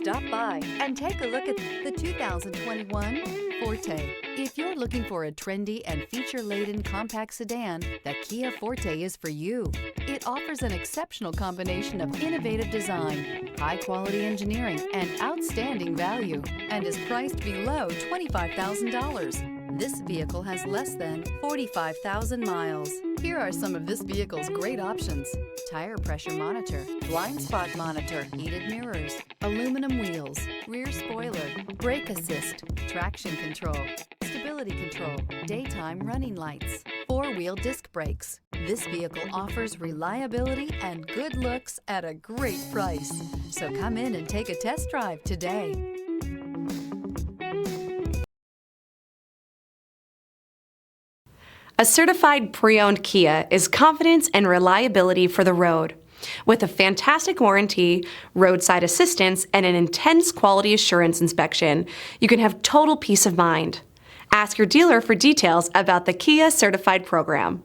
Stop by and take a look at the 2021 Forte. If you're looking for a trendy and feature-laden compact sedan, the Kia Forte is for you. It offers an exceptional combination of innovative design, high-quality engineering, and outstanding value, and is priced below $25,000. This vehicle has less than 45,000 miles. Here are some of this vehicle's great options: tire pressure monitor, blind spot monitor, heated mirrors, aluminum wheels, rear spoiler, brake assist, traction control, stability control, daytime running lights, four-wheel disc brakes. This vehicle offers reliability and good looks at a great price. So come in and take a test drive today. A certified pre-owned Kia is confidence and reliability for the road. With a fantastic warranty, roadside assistance, and an intense quality assurance inspection, you can have total peace of mind. Ask your dealer for details about the Kia Certified program.